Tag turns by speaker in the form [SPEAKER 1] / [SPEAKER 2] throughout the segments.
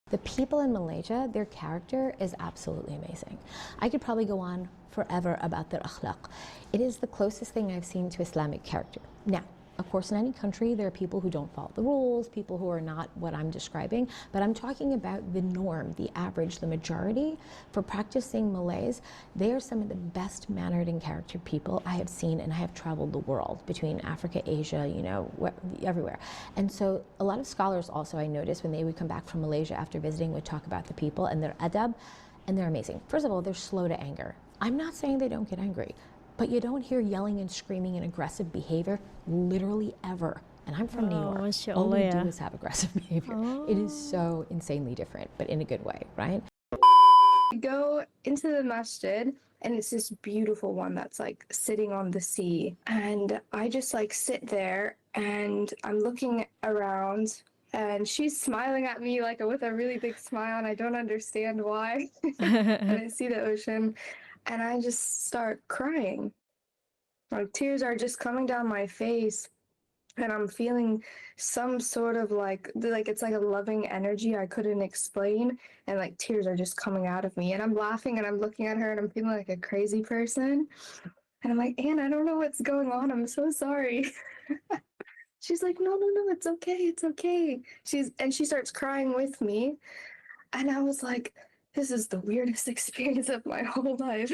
[SPEAKER 1] The people in Malaysia, their character is absolutely amazing. I could probably go on forever about their akhlaq. It is the closest thing I've seen to Islamic character. Now, of course, in any country, there are people who don't follow the rules, people who are not what I'm describing, but I'm talking about the norm, the average, the majority. For practicing Malays, they are some of the best mannered and charactered people I have seen, and I have traveled the world between Africa, Asia, you know, everywhere. And so a lot of scholars also, I noticed when they would come back from Malaysia after visiting, would talk about the people and their adab, and they're amazing. First of all, they're slow to anger. I'm not saying they don't get angry, but you don't hear yelling and screaming and aggressive behavior literally ever. And I'm from New York. All we do is have aggressive behavior. It is so insanely different, but in a good way, right?
[SPEAKER 2] We go into the masjid, and it's this beautiful one that's like sitting on the sea. And I just like sit there and I'm looking around, and she's smiling at me like with a really big smile, and I don't understand why. And I see the ocean, and I just start crying. Like tears are just coming down my face, and I'm feeling some sort of like it's like a loving energy I couldn't explain, and like tears are just coming out of me, and I'm laughing and I'm looking at her and I'm feeling like a crazy person, and I'm like, Anne, I don't know what's going on. I'm so sorry. She's like, no, it's okay, it's okay. She starts crying with me, and I was like, this is the weirdest experience of my whole life.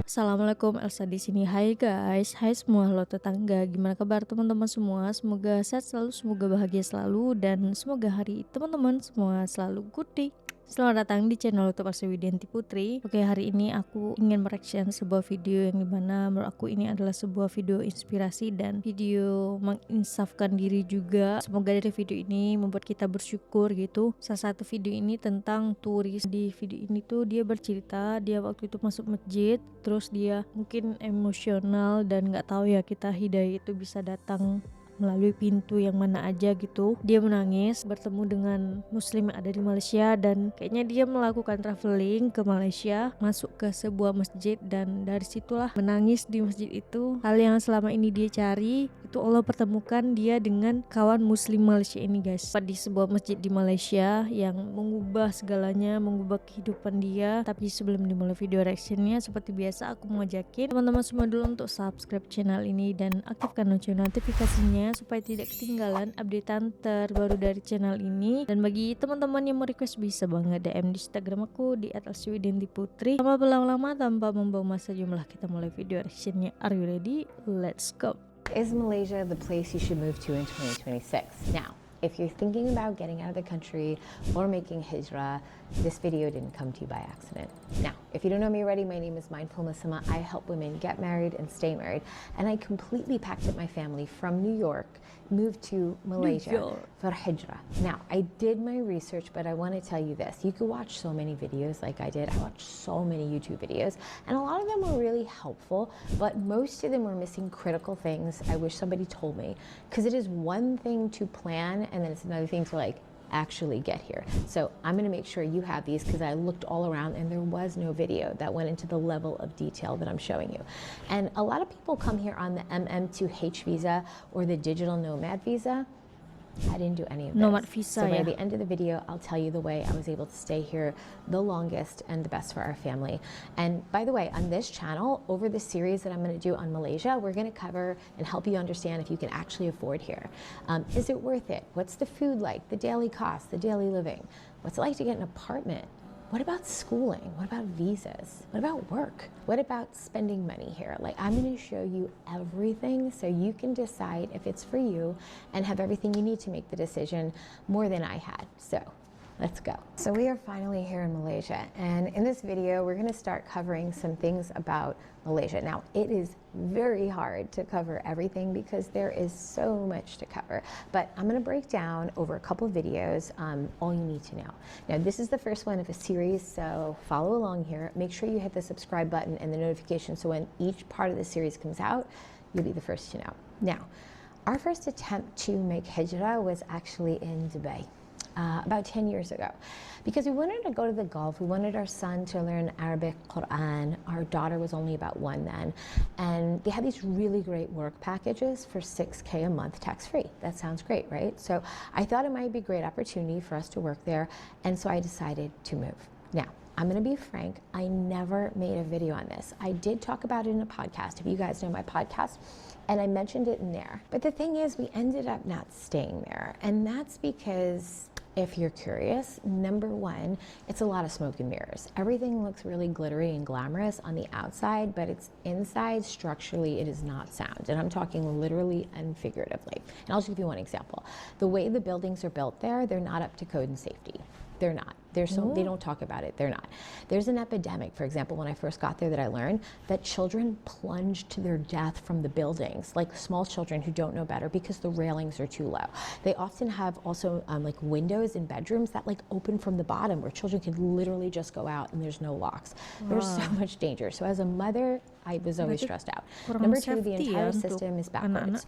[SPEAKER 3] Assalamualaikum, Elsa di sini. Hai guys, hai semua, halo tetangga. Gimana kabar teman-teman semua? Semoga sehat selalu, semoga bahagia selalu, dan semoga hari teman-teman semua selalu good day. Selamat datang di channel YouTube Malaysia Membuat Putri. Oke, hari ini aku ingin mereaction sebuah video yang dimana menurut aku ini adalah sebuah video inspirasi dan video menginsafkan diri juga. Semoga dari video ini membuat kita bersyukur gitu. Salah satu video ini tentang turis. Di video ini tuh dia bercerita dia waktu itu masuk masjid, terus dia mungkin emosional dan nggak tahu ya kita hidayah itu bisa datang melalui pintu yang mana aja gitu. Dia menangis bertemu dengan muslim yang ada di Malaysia, dan kayaknya dia melakukan traveling ke Malaysia, masuk ke sebuah masjid, dan dari situlah menangis di masjid itu. Hal yang selama ini dia cari itu Allah pertemukan dia dengan kawan muslim Malaysia ini guys, di sebuah masjid di Malaysia yang mengubah segalanya, mengubah kehidupan dia. Tapi sebelum dimulai video reactionnya, seperti biasa aku mau ngajakin teman-teman semua dulu untuk subscribe channel ini dan aktifkan lonceng notifikasinya supaya tidak ketinggalan updatean terbaru dari channel ini. Dan bagi teman-teman yang mau request bisa banget DM di Instagram aku di @elsa_putri. Tanpa berlama-lama, tanpa membawa masa jumlah, kita mulai video reactionnya. Are you ready? Let's go.
[SPEAKER 1] Is Malaysia the place you should move to in 2026? Now, if you're thinking about getting out of the country or making hijrah, this video didn't come to you by accident. Now, if you don't know me already, my name is Mindful Muslimah. I help women get married and stay married, and I completely packed up my family from New York, moved to Malaysia for hijrah. Now, I did my research, but I want to tell you this. You could watch so many videos like I did. I watched so many YouTube videos, and a lot of them were really helpful, but most of them were missing critical things I wish somebody told me, because it is one thing to plan, and then it's another thing to like actually get here. So I'm going to make sure you have these, because I looked all around and there was no video that went into the level of detail that I'm showing you. And a lot of people come here on the MM2H visa or the digital nomad visa. I didn't do any of this.
[SPEAKER 3] Nomad visa,
[SPEAKER 1] so by the end of the video, I'll tell you the way I was able to stay here the longest and the best for our family. And by the way, on this channel, over the series that I'm going to do on Malaysia, we're going to cover and help you understand if you can actually afford here. Is it worth it? What's the food like? The daily cost, the daily living? What's it like to get an apartment? What about schooling? What about visas? What about work? What about spending money here? Like, I'm going to show you everything so you can decide if it's for you and have everything you need to make the decision, more than I had. So let's go. So we are finally here in Malaysia, and in this video we're going to start covering some things about Malaysia. Now, it is very hard to cover everything because there is so much to cover, but I'm going to break down over a couple of videos all you need to know. Now, this is the first one of a series, so follow along here. Make sure you hit the subscribe button and the notification so when each part of the series comes out, you'll be the first to know. Now, our first attempt to make hijrah was actually in Dubai. about 10 years ago, because we wanted to go to the Gulf. We wanted our son to learn Arabic, Quran. Our daughter was only about 1 then. And they had these really great work packages for $6K a month tax-free. That sounds great, right? So I thought it might be a great opportunity for us to work there. And so I decided to move. Now, I'm going to be frank, I never made a video on this. I did talk about it in a podcast, if you guys know my podcast, and I mentioned it in there. But the thing is, we ended up not staying there. And that's because, if you're curious, number one, it's a lot of smoke and mirrors. Everything looks really glittery and glamorous on the outside, but it's inside, structurally, it is not sound. And I'm talking literally and figuratively. And I'll just give you one example. The way the buildings are built there, they're not up to code and safety. They're not. They don't talk about it. They're not. There's an epidemic, for example, when I first got there, that I learned that children plunge to their death from the buildings, like small children who don't know better, because the railings are too low. They often have also like windows in bedrooms that like open from the bottom, where children can literally just go out and there's no locks. There's so much danger. So as a mother, I was always stressed out. Number two, the entire system is backwards.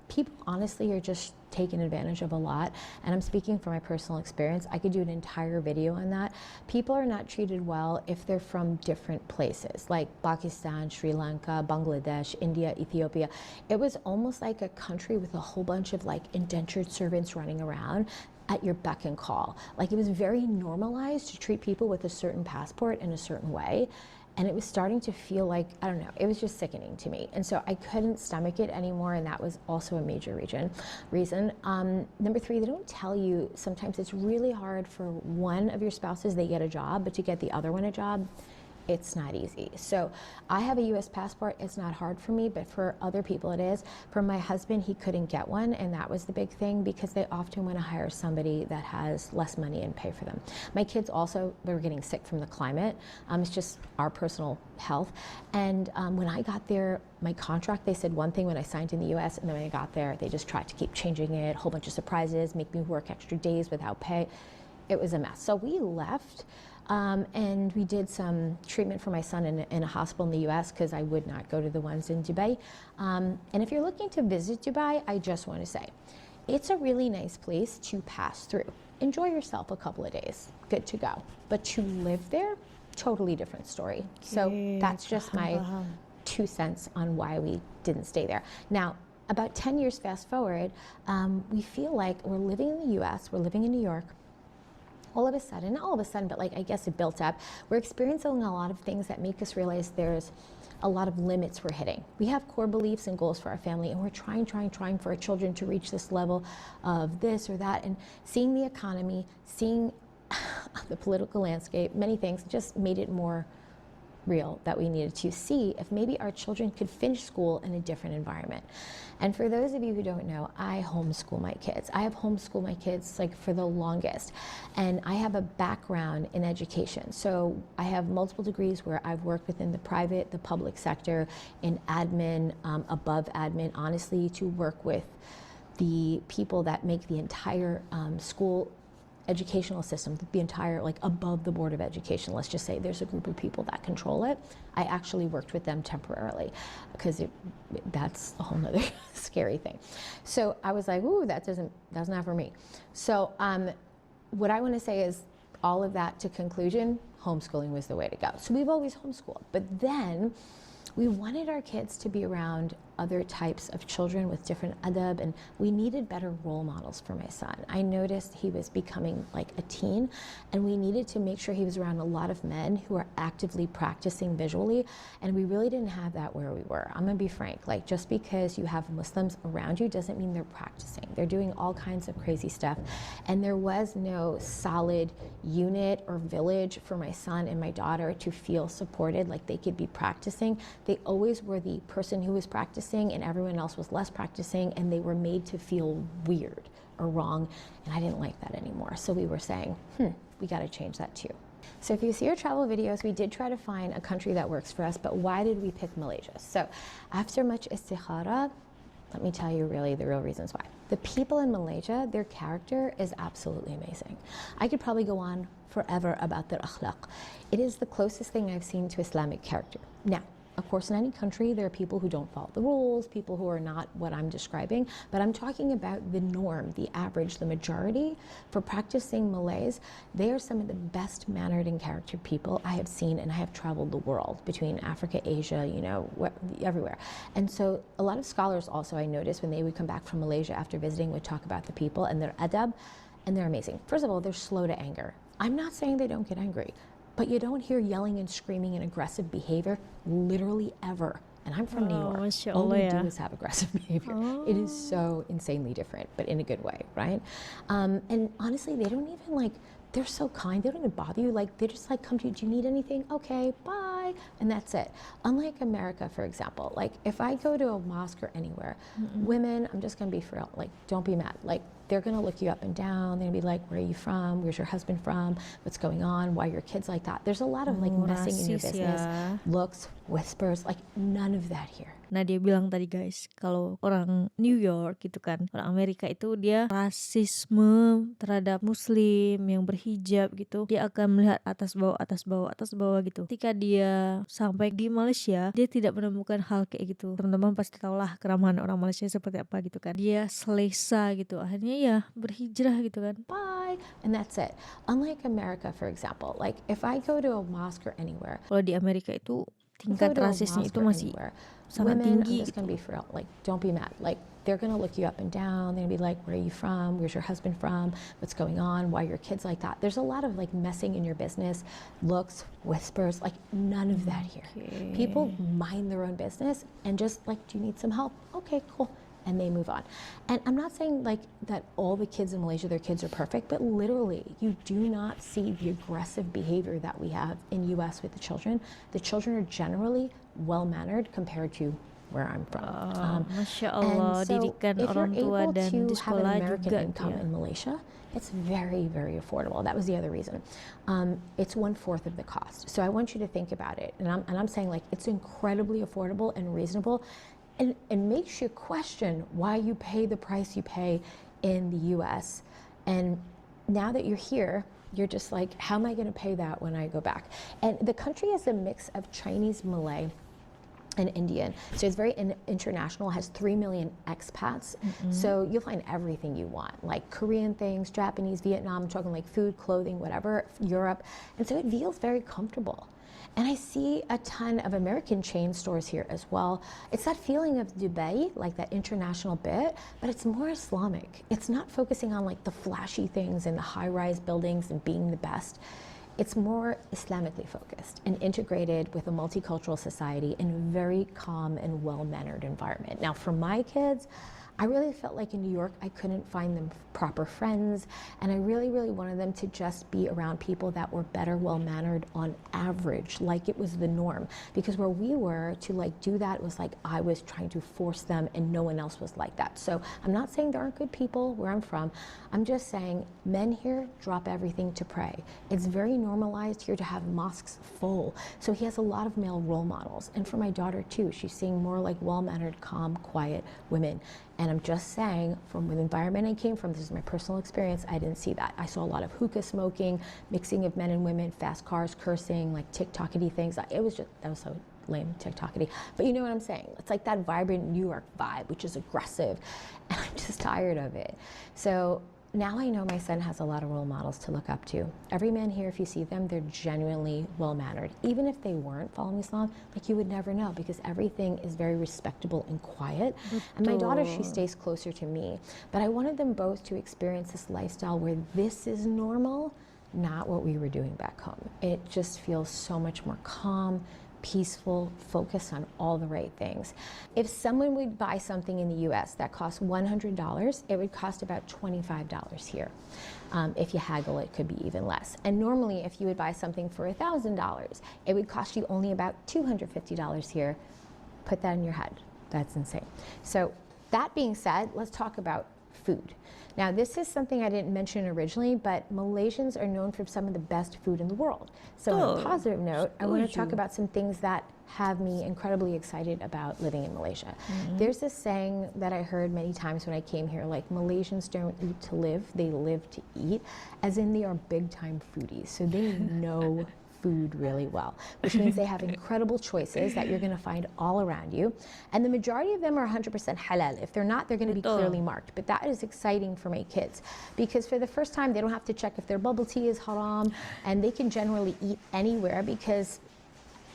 [SPEAKER 1] People honestly are just taken advantage of a lot, and I'm speaking from my personal experience. I could do an entire video on that. People are not treated well if they're from different places, like Pakistan, Sri Lanka, Bangladesh, India, Ethiopia. It was almost like a country with a whole bunch of like indentured servants running around at your beck and call. Like, it was very normalized to treat people with a certain passport in a certain way. And it was starting to feel like, I don't know, it was just sickening to me. And so I couldn't stomach it anymore, and that was also a major reason. Number three, they don't tell you, sometimes it's really hard for one of your spouses, they get a job, but to get the other one a job, it's not easy. So I have a US passport, it's not hard for me, but for other people it is. For my husband, he couldn't get one, and that was the big thing, because they often want to hire somebody that has less money and pay for them. My kids also, they were getting sick from the climate. It's just our personal health. And when I got there, my contract, they said one thing when I signed in the US, and then when I got there, they just tried to keep changing it, a whole bunch of surprises, make me work extra days without pay. It was a mess. So we left. And we did some treatment for my son in a hospital in the US, because I would not go to the ones in Dubai. And if you're looking to visit Dubai, I just want to say, it's a really nice place to pass through. Enjoy yourself a couple of days, good to go. But to live there, totally different story. So that's just my 2 cents on why we didn't stay there. Now, about 10 years fast forward, we feel like we're living in the US, we're living in New York. All of a sudden, not all of a sudden, but like, I guess it built up, we're experiencing a lot of things that make us realize there's a lot of limits we're hitting. We have core beliefs and goals for our family, and we're trying for our children to reach this level of this or that, and seeing the economy, seeing the political landscape, many things just made it more real that we needed to see if maybe our children could finish school in a different environment. And for those of you who don't know, I homeschool my kids. I have homeschooled my kids like for the longest, and I have a background in education. So I have multiple degrees where I've worked within the private, the public sector, in admin, above admin, honestly, to work with the people that make the entire school educational system, the entire, like, above the Board of Education. Let's just say there's a group of people that control it. I actually worked with them temporarily, because that's a whole nother scary thing. So I was like, ooh, that's not for me. So what I want to say is, all of that to conclusion, homeschooling was the way to go. So we've always homeschooled, but then we wanted our kids to be around other types of children with different adab, and we needed better role models for my son. I noticed he was becoming like a teen, and we needed to make sure he was around a lot of men who are actively practicing visually, and we really didn't have that where we were. I'm gonna be frank, like, just because you have Muslims around you doesn't mean they're practicing. They're doing all kinds of crazy stuff, and there was no solid unit or village for my son and my daughter to feel supported, like they could be practicing. They always were the person who was practicing, and everyone else was less practicing, and they were made to feel weird or wrong, and I didn't like that anymore. So we were saying, we gotta change that too. So if you see our travel videos, we did try to find a country that works for us, but why did we pick Malaysia? So after much istikhara, let me tell you really the real reasons why. The people in Malaysia, their character is absolutely amazing. I could probably go on forever about their akhlaq. It is the closest thing I've seen to Islamic character. Now, Of course, in any country, there are people who don't follow the rules, people who are not what I'm describing, but I'm talking about the norm, the average, the majority. For practicing Malays, they are some of the best mannered and charactered people I have seen, and I have traveled the world between Africa, Asia, you know, everywhere. And so a lot of scholars also, I noticed when they would come back from Malaysia after visiting, would talk about the people and their adab, and they're amazing. First of all, they're slow to anger. I'm not saying they don't get angry, but you don't hear yelling and screaming and aggressive behavior literally ever. And I'm from New York.
[SPEAKER 3] Masya
[SPEAKER 1] All
[SPEAKER 3] Allah
[SPEAKER 1] we
[SPEAKER 3] ya.
[SPEAKER 1] do is have aggressive behavior. It is so insanely different, but in a good way, right? And honestly, they don't even like, they're so kind. They don't even bother you. Like, they just like come to you. Do you need anything? Okay, bye. And that's it. Unlike America, for example, like if I go to a mosque or anywhere, women, I'm just going to be for real, like, don't be mad. Like, they're going to look you up and down. They're going to be like, where are you from? Where's your husband from? What's going on? Why are your kids like that? There's a lot of like messing in your
[SPEAKER 3] rasis
[SPEAKER 1] business,
[SPEAKER 3] ya.
[SPEAKER 1] looks, whispers, like none of that here.
[SPEAKER 3] Nah dia bilang tadi guys, kalau orang New York gitu kan, orang Amerika itu dia rasisme terhadap Muslim yang berhijab gitu, dia akan melihat atas bawah, atas bawah, atas bawah gitu. Ketika dia sampai di Malaysia, dia tidak menemukan hal kayak gitu. Teman-teman pasti tahulah keramahan orang Malaysia seperti apa gitu kan. Dia selesa gitu, akhirnya ya berhijrah gitu kan.
[SPEAKER 1] Bye. And that's it. Unlike America, for example, like if I go to a mosque or anywhere,
[SPEAKER 3] Kalau di Amerika itu tingkat
[SPEAKER 1] go to a
[SPEAKER 3] rasisnya
[SPEAKER 1] mosque
[SPEAKER 3] itu
[SPEAKER 1] or
[SPEAKER 3] masih
[SPEAKER 1] anywhere,
[SPEAKER 3] sangat
[SPEAKER 1] women, I'm
[SPEAKER 3] tinggi
[SPEAKER 1] just
[SPEAKER 3] gitu.
[SPEAKER 1] going to be for real, like, don't be mad. Like, they're going to look you up and down. They're going to be like, where are you from? Where's your husband from? What's going on? Why are your kids like that? There's a lot of like messing in your business, looks, whispers, like none of that here. People mind their own business and just like, do you need some help? Okay, cool. And they move on. And I'm not saying like that all the kids in Malaysia, their kids are perfect, but literally you do not see the aggressive behavior that we have in US with the children. The children are generally well-mannered compared to where I'm from.
[SPEAKER 3] Masya Allah,
[SPEAKER 1] and so
[SPEAKER 3] didikan
[SPEAKER 1] if
[SPEAKER 3] orang
[SPEAKER 1] you're
[SPEAKER 3] tua
[SPEAKER 1] able
[SPEAKER 3] dan
[SPEAKER 1] to
[SPEAKER 3] di
[SPEAKER 1] have an
[SPEAKER 3] sekolah
[SPEAKER 1] American
[SPEAKER 3] juga
[SPEAKER 1] income
[SPEAKER 3] ya.
[SPEAKER 1] in Malaysia, it's very, very affordable. That was the other reason. It's 1/4 of the cost. So I want you to think about it. And I'm saying like it's incredibly affordable and reasonable, and makes you question why you pay the price you pay in the US. And now that you're here, you're just like, how am I going to pay that when I go back? And the country is a mix of Chinese, Malay, and Indian. So it's very international, has 3 million expats. So you'll find everything you want, like Korean things, Japanese, Vietnam, I'm talking like food, clothing, whatever, Europe. And so it feels very comfortable. And I see a ton of American chain stores here as well. It's that feeling of Dubai, like that international bit, but it's more Islamic. It's not focusing on like the flashy things and the high-rise buildings and being the best. It's more Islamically focused and integrated with a multicultural society in a very calm and well-mannered environment. Now, for my kids, I really felt like in New York, I couldn't find them proper friends, and I really, really wanted them to just be around people that were better, well-mannered on average, like it was the norm. Because where we were, to like do that was like I was trying to force them, and no one else was like that. So I'm not saying there aren't good people where I'm from. I'm just saying men here drop everything to pray. It's very normalized here to have mosques full. So he has a lot of male role models. And for my daughter too, she's seeing more like well-mannered, calm, quiet women. And I'm just saying, from the environment I came from, this is my personal experience, I didn't see that. I saw a lot of hookah smoking, mixing of men and women, fast cars, cursing, like TikTok-y things. It was just, that was so lame, TikTok-y. But you know what I'm saying? It's like that vibrant New York vibe, which is aggressive. And I'm just tired of it. So now I know my son has a lot of role models to look up to. Every man here, if you see them, they're genuinely well-mannered. Even if they weren't following Islam, like you would never know, because everything is very respectable and quiet. And my daughter, she stays closer to me. But I wanted them both to experience this lifestyle where this is normal, not what we were doing back home. It just feels so much more calm, peaceful, focused on all the right things. If someone would buy something in the US that costs $100, it would cost about $25 here. If you haggle, it could be even less. And normally, if you would buy something for $1,000, it would cost you only about $250 here. Put that in your head. That's insane. So that being said, let's talk about food. Now, this is something I didn't mention originally, but Malaysians are known for some of the best food in the world. So on a positive note, I want to talk about some things that have me incredibly excited about living in Malaysia. There's this saying that I heard many times when I came here, like Malaysians don't eat to live, they live to eat, as in they are big time foodies. So they know food really well, which means they have incredible choices that you're going to find all around you. And the majority of them are 100% halal. If they're not, they're going to be clearly marked. But that is exciting for my kids because for the first time, they don't have to check if their bubble tea is haram, and they can generally eat anywhere because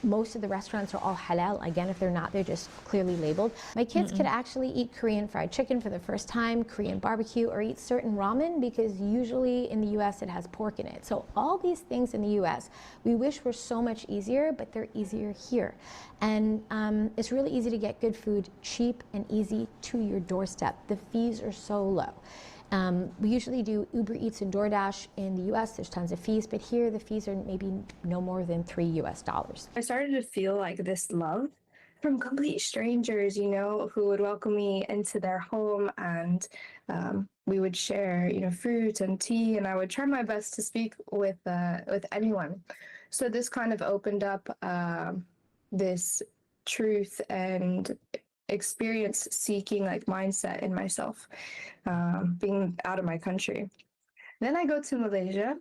[SPEAKER 1] most of the restaurants are all halal. Again, if they're not, they're just clearly labeled. My kids could actually eat Korean fried chicken for the first time, Korean barbecue, or eat certain ramen because usually in the US it has pork in it. So all these things in the US, we wish were so much easier, but they're easier here. And it's really easy to get good food, cheap and easy to your doorstep. The fees are so low. We usually do Uber Eats and DoorDash in the US. There's tons of fees, but here the fees are maybe no more than $3.
[SPEAKER 2] I started to feel like this love from complete strangers, you know, who would welcome me into their home, and we would share, you know, fruit and tea, and I would try my best to speak with anyone. So this kind of opened up this truth and experience seeking like mindset in myself, being out of my country. Then I go to Malaysia.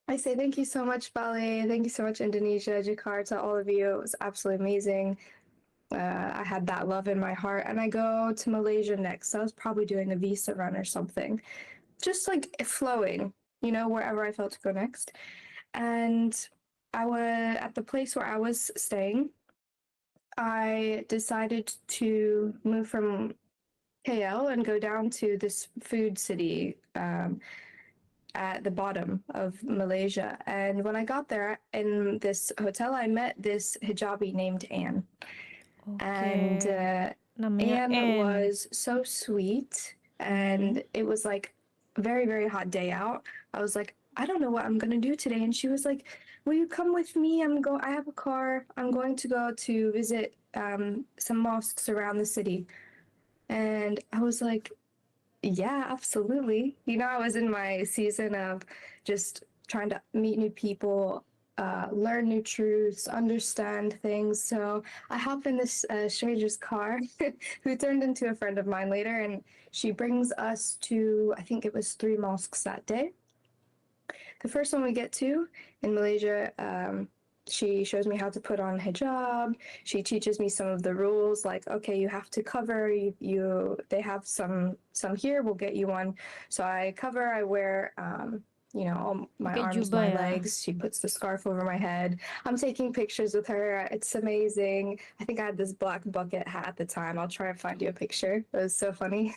[SPEAKER 2] I say thank you so much, Bali. Thank you so much, Indonesia, Jakarta, all of you. It was absolutely amazing. I had that love in my heart, and I go to Malaysia next. I was probably doing a visa run or something, just like flowing, you know, wherever I felt to go next. And I was at the place where I was staying. I decided to move from KL and go down to this food city at the bottom of Malaysia. And when I got there in this hotel, I met this hijabi named Anne. And
[SPEAKER 3] namanya
[SPEAKER 2] Anne
[SPEAKER 3] Anne.
[SPEAKER 2] was so sweet, and it was like a very, very hot day out. I was like, I don't know what I'm gonna do today. And she was like, will you come with me? I have a car. I'm going to go to visit some mosques around the city. And I was like, yeah, absolutely. You know, I was in my season of just trying to meet new people, learn new truths, understand things. So I hop in this stranger's car who turned into a friend of mine later, and she brings us to, I think it was 3 mosques that day. The first one we get to in Malaysia, she shows me how to put on hijab. She teaches me some of the rules, like, okay, you have to cover. They have some here. We'll get you one. So I cover. I wear, you know, all my
[SPEAKER 3] Pakai
[SPEAKER 2] arms,
[SPEAKER 3] jubah
[SPEAKER 2] my
[SPEAKER 3] ya.
[SPEAKER 2] legs. She puts the scarf over my head. I'm taking pictures with her. It's amazing. I think I had this black bucket hat at the time. I'll try and find you a picture. It was so funny.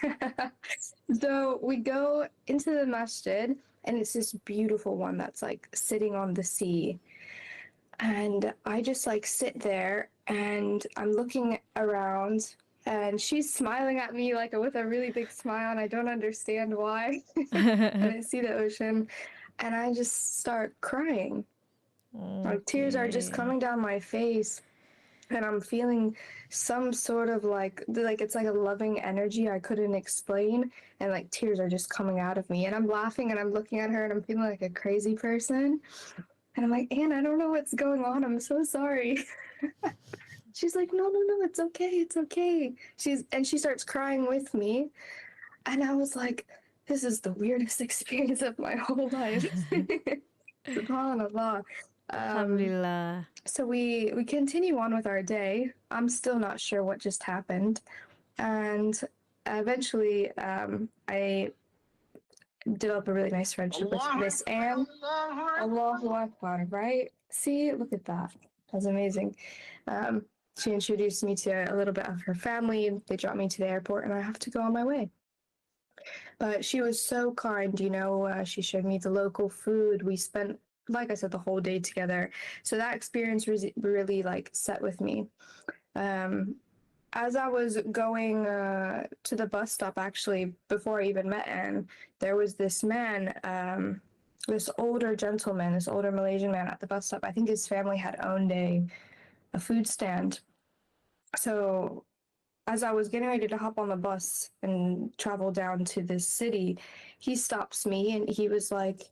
[SPEAKER 2] So we go into the masjid, and it's this beautiful one that's like sitting on the sea. And I just like sit there and I'm looking around, and she's smiling at me like with a really big smile, and I don't understand why. And I see the ocean, and I just start crying. Like tears are just coming down my face, and I'm feeling some sort of like it's like a loving energy I couldn't explain, and like tears are just coming out of me, and I'm laughing and I'm looking at her and I'm feeling like a crazy person. And I'm like, Anne, I don't know what's going on. I'm so sorry. She's like, no, it's okay. It's okay. She starts crying with me. And I was like, this is the weirdest experience of my whole life. SubhanAllah.
[SPEAKER 3] Alhamdulillah.
[SPEAKER 2] So we continue on with our day. I'm still not sure what just happened. And eventually I develop a really nice friendship with this Anne. Allahu Akbar, right? See, look at that. That's amazing. She introduced me to a little bit of her family. They dropped me to the airport, and I have to go on my way. But she was so kind, you know. She showed me the local food. We spent, like I said, the whole day together. So that experience really like set with me. As I was going to the bus stop, actually, before I even met Anne, there was this man, this older gentleman, this older Malaysian man at the bus stop. I think his family had owned a food stand. So as I was getting ready to hop on the bus and travel down to this city, he stops me and he was like,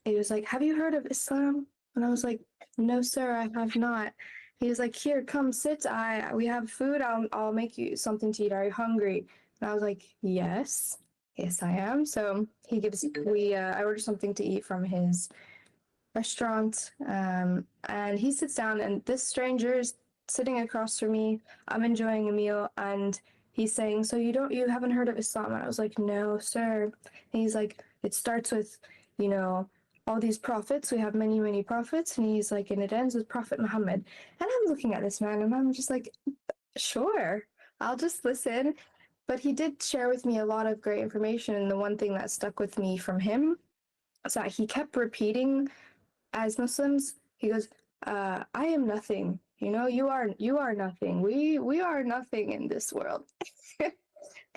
[SPEAKER 2] have you heard of Islam? And I was like, no, sir, I have not. He was like, here, come sit. We have food. I'll make you something to eat. Are you hungry? And I was like, yes, I am. So I ordered something to eat from his restaurant, and he sits down, and this stranger is sitting across from me. I'm enjoying a meal, and he's saying, "So you haven't heard of Islam?" And I was like, "No, sir." And he's like, "It starts with, you know, all these prophets. We have many, many prophets." And he's like, "And it ends with Prophet Muhammad." And I'm looking at this man, and I'm just like, "Sure, I'll just listen." But he did share with me a lot of great information, and the one thing that stuck with me from him is that he kept repeating, as Muslims, he goes, "I am nothing. You are nothing. We are nothing in this world."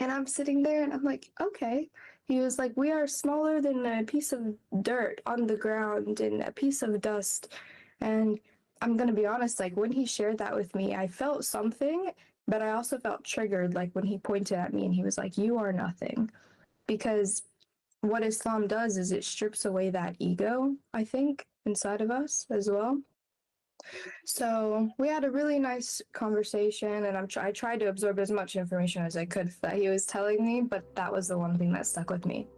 [SPEAKER 2] And I'm sitting there and I'm like, okay. He was like, "We are smaller than a piece of dirt on the ground and a piece of dust." And I'm gonna be honest, like when he shared that with me, I felt something, but I also felt triggered, like when he pointed at me and he was like, "You are nothing." Because what Islam does is it strips away that ego, I think, inside of us as well. So we had a really nice conversation, and I tried to absorb as much information as I could that he was telling me, but that was the one thing that stuck with me.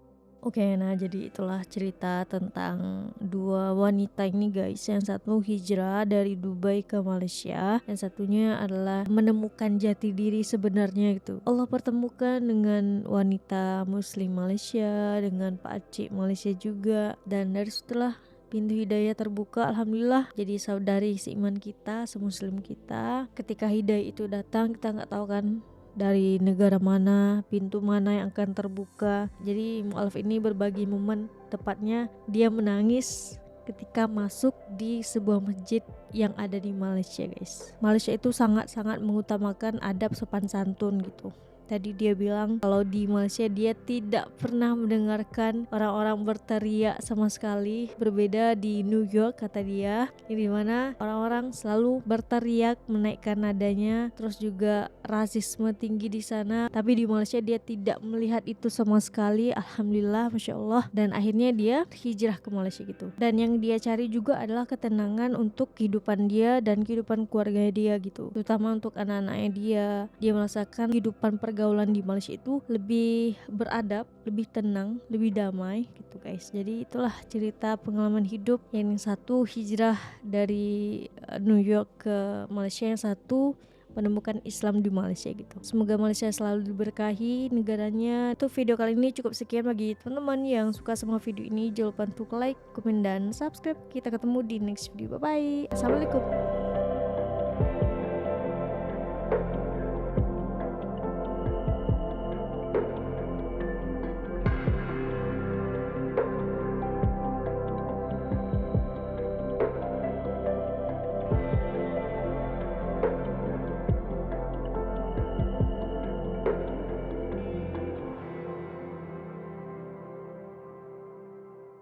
[SPEAKER 3] Oke, nah jadi itulah cerita tentang dua wanita ini guys. Yang satu hijrah dari Dubai ke Malaysia, yang satunya adalah menemukan jati diri sebenarnya gitu. Allah pertemukan dengan wanita muslim Malaysia, dengan Pak Acik Malaysia juga, dan dari setelah pintu hidayah terbuka, alhamdulillah jadi saudari seiman kita, semuslim kita. Ketika hidayah itu datang, kita nggak tahu kan dari negara mana, pintu mana yang akan terbuka. Jadi mu'alaf ini berbagi momen, tepatnya dia menangis ketika masuk di sebuah masjid yang ada di Malaysia guys. Malaysia itu sangat-sangat mengutamakan adab sopan santun gitu. Tadi dia bilang kalau di Malaysia dia tidak pernah mendengarkan orang-orang berteriak sama sekali. Berbeda di New York kata dia, di mana orang-orang selalu berteriak menaikkan nadanya, terus juga rasisme tinggi di sana. Tapi di Malaysia dia tidak melihat itu sama sekali. Alhamdulillah, Masya Allah. Dan akhirnya dia hijrah ke Malaysia gitu. Dan yang dia cari juga adalah ketenangan untuk kehidupan dia dan kehidupan keluarga dia gitu. Terutama untuk anak-anaknya dia. Dia merasakan kehidupan pergaulan di Malaysia itu lebih beradab, lebih tenang, lebih damai gitu guys. Jadi itulah cerita pengalaman hidup. Yang satu hijrah dari New York ke Malaysia, yang satu menemukan Islam di Malaysia gitu. Semoga Malaysia selalu diberkahi negaranya. Itu video kali ini cukup sekian. Bagi teman-teman yang suka sama video ini, jangan lupa untuk like, komen, dan subscribe. Kita ketemu di next video. Bye bye. Assalamualaikum.